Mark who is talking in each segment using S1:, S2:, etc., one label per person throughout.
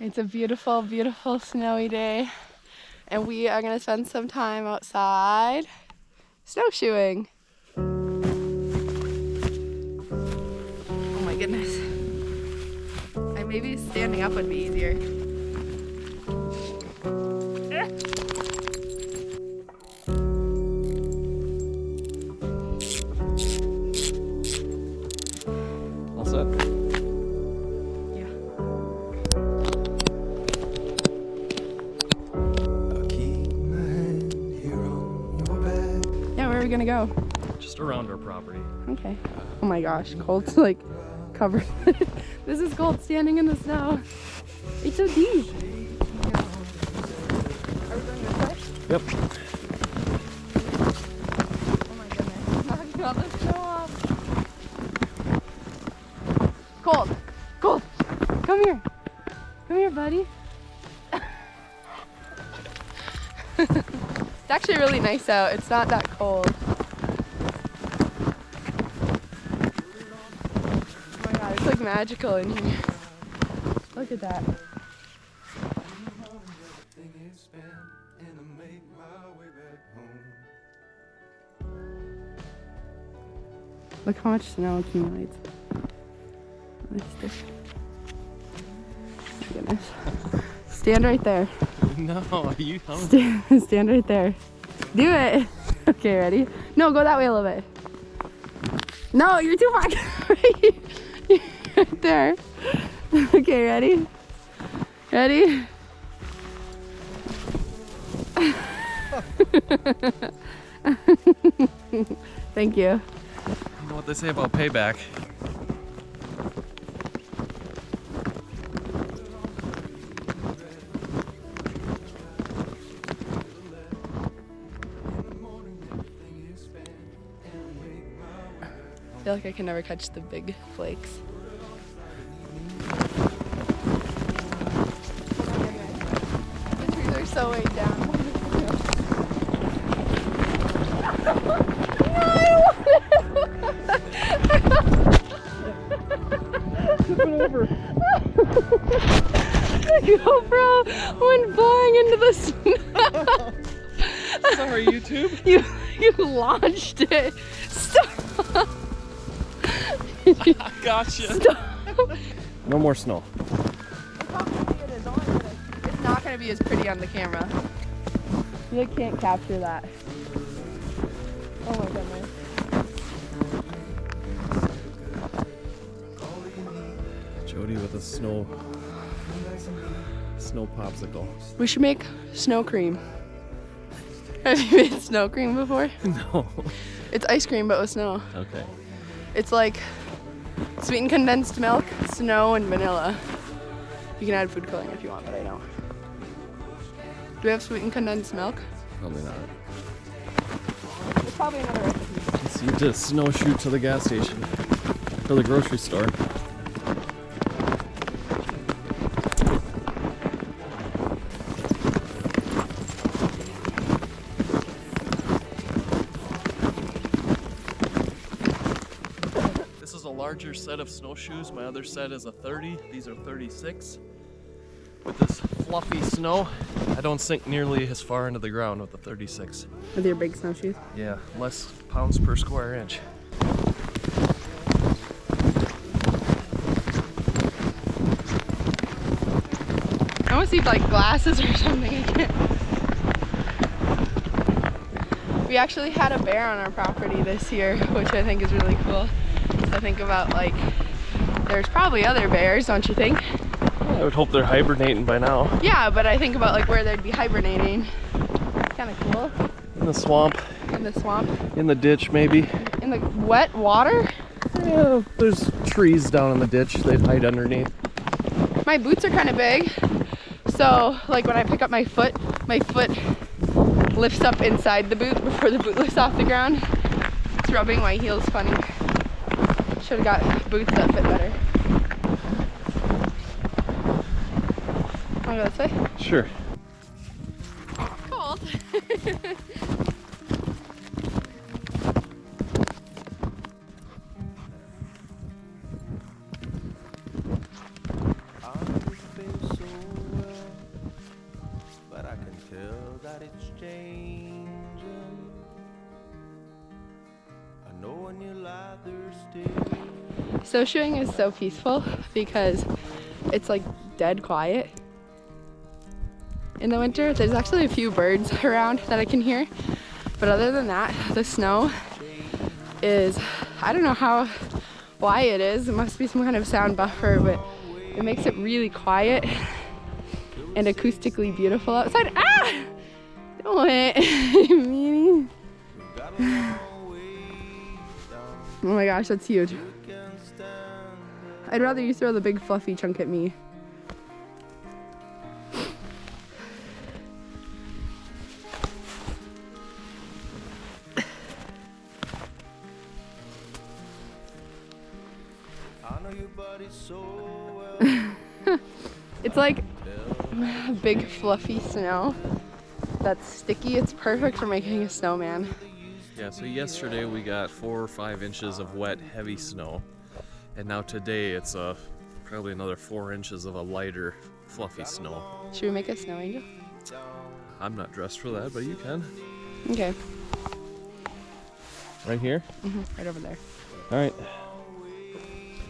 S1: It's a beautiful, beautiful snowy day, and we are gonna spend some time outside snowshoeing. Oh my goodness. Maybe standing up would be easier.
S2: All set?
S1: Yeah. Yeah, where are we gonna go?
S2: Just around our property.
S1: Okay. Oh my gosh, Colt's like covered. This is Colt standing in the snow. It's so deep. Are we going this way?
S2: Yep.
S1: Oh my goodness, knocking all the snow off. Colt! Colt! Come here! Come here, buddy. It's actually really nice out. It's not that cold. Oh my god, it's like magical in here. Look at that. Look how much snow accumulates. Oh my goodness. Stand right there.
S2: No, you don't.
S1: Stand right there. Do it. Okay, ready? No, go that way a little bit. No, you're too far. Right there. Okay, ready? Ready? Thank you.
S2: You know what they say about payback.
S1: I feel like I can never catch the big flakes. The trees are so way down.
S2: Over.
S1: The GoPro went flying into the snow.
S2: Sorry, YouTube.
S1: You launched it. Stop.
S2: Gotcha.
S1: Stop.
S2: No more snow.
S1: It's not gonna be as pretty on the camera. You can't capture that. Oh my goodness.
S2: Jody with a snow popsicle.
S1: We should make snow cream. Have you made snow cream before?
S2: No.
S1: It's ice cream but with snow.
S2: Okay.
S1: It's like sweetened condensed milk, snow, and vanilla. You can add food coloring if you want, but I don't. Do we have sweetened condensed milk?
S2: Probably not.
S1: There's probably another recipe.
S2: Let's need to snowshoe to the gas station or the grocery store. This is a larger set of snowshoes. My other set is a 30. These are 36. With this fluffy snow, I don't sink nearly as far into the ground with the 36.
S1: With your big snowshoes?
S2: Yeah, less pounds per square inch.
S1: I almost need like glasses or something. We actually had a bear on our property this year, which I think is really cool. So think about like, there's probably other bears, don't you think?
S2: I would hope they're hibernating by now.
S1: Yeah, but I think about like where they'd be hibernating. Kind of cool.
S2: In the swamp.
S1: In the swamp.
S2: In the ditch, maybe.
S1: In the wet water?
S2: Yeah, there's trees down in the ditch they'd hide underneath.
S1: My boots are kind of big. So like when I pick up my foot lifts up inside the boot before the boot lifts off the ground. It's rubbing my heels funny. Should have got boots that fit better. Wanna go this way?
S2: Sure.
S1: Cold. Snowshoeing is so peaceful because it's like dead quiet in the winter. There's actually a few birds around that I can hear, but other than that, the snow is, I don't know why it is. It must be some kind of sound buffer, but it makes it really quiet and acoustically beautiful outside. Ah! Don't it, meanie. Oh my gosh, that's huge. I'd rather you throw the big fluffy chunk at me. It's like big fluffy snow that's sticky. It's perfect for making a snowman.
S2: Yeah, so yesterday we got 4 or 5 inches of wet, heavy snow. And now today it's probably another 4 inches of a lighter, fluffy snow.
S1: Should we make a snow angel?
S2: I'm not dressed for that, but you can.
S1: Okay.
S2: Right here?
S1: Right over there.
S2: All right.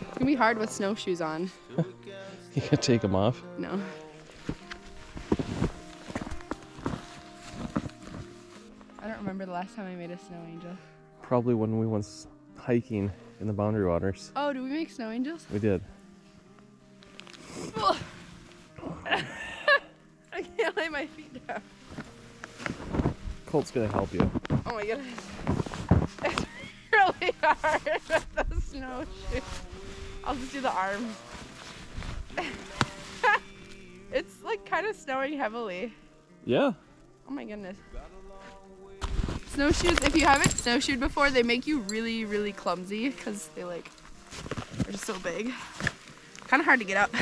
S1: It's gonna be hard with snowshoes on.
S2: You can take them off.
S1: No. I don't remember the last time I made a snow angel.
S2: Probably when we went hiking in the Boundary Waters.
S1: Oh, did we make snow angels?
S2: We did.
S1: I can't lay my feet down.
S2: Colt's gonna help you.
S1: Oh my goodness. It's really hard with the snowshoe. I'll just do the arms. It's like kind of snowing heavily.
S2: Yeah.
S1: Oh my goodness. Snowshoes, if you haven't snowshoed before, they make you really, really clumsy because they like are just so big. Kind of hard to get up.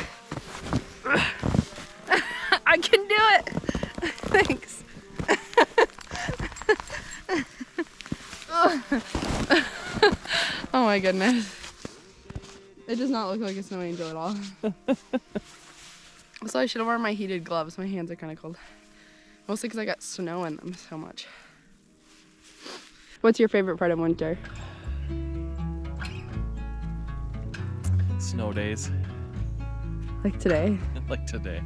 S1: I can do it. Thanks. Oh my goodness. It does not look like a snow angel at all. Also, I should have worn my heated gloves. My hands are kind of cold. Mostly because I got snow in them so much. What's your favorite part of winter?
S2: Snow days.
S1: Like today?
S2: Like today.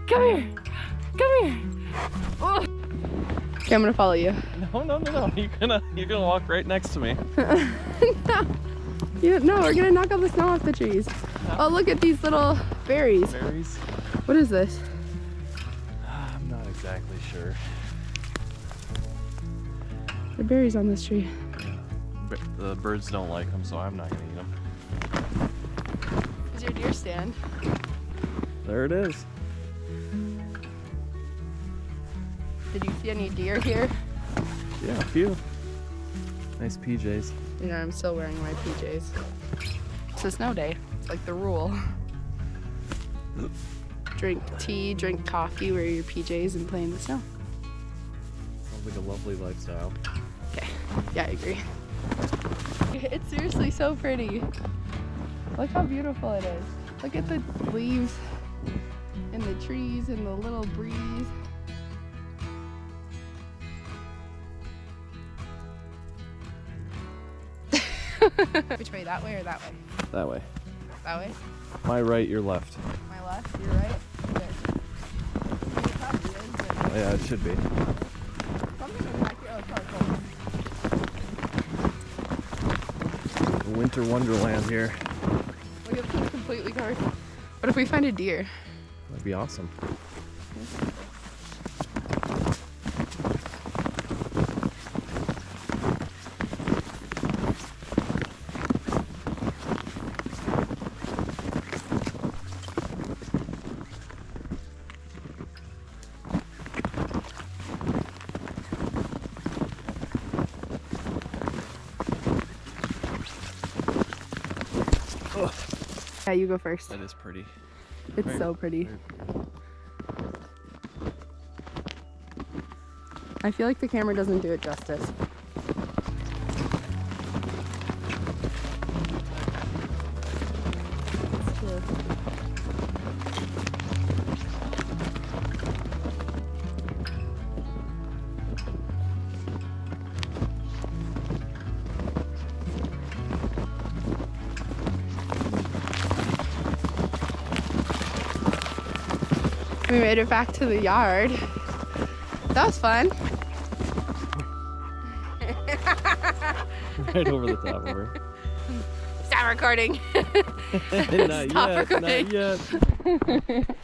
S1: Come here! Come here! Oh. Okay, I'm gonna follow you.
S2: No. You're gonna walk right next to me.
S1: No, we're gonna knock all the snow off the trees. Oh, look at these little berries.
S2: Berries?
S1: What is this?
S2: I'm not exactly sure.
S1: There are berries on this tree.
S2: But the birds don't like them, so I'm not gonna eat them.
S1: Is your deer stand?
S2: There it is.
S1: Did you see any deer here?
S2: Yeah, a few. Nice PJs.
S1: You know, I'm still wearing my PJs. It's a snow day. It's like the rule. Drink tea, drink coffee, wear your PJs, and play in the snow.
S2: Sounds like a lovely lifestyle.
S1: Okay. Yeah, I agree. It's seriously so pretty. Look how beautiful it is. Look at the leaves and the trees and the little breeze. Which way? That way or that way?
S2: That way.
S1: That way?
S2: My right, your left.
S1: My left, your right? There. It probably is, but
S2: Oh, yeah, it should be.
S1: something in back here. Oh, it's probably cold.
S2: Winter wonderland here.
S1: Look at this, completely covered. What if we find a deer?
S2: That'd be awesome.
S1: Yeah, you go first.
S2: That is pretty.
S1: It's
S2: Right.
S1: so pretty. I feel like the camera doesn't do it justice. We made it back to the yard. That was fun.
S2: Right over the top of her.
S1: Stop recording.
S2: Not
S1: Stop
S2: yet,
S1: recording.
S2: not yet.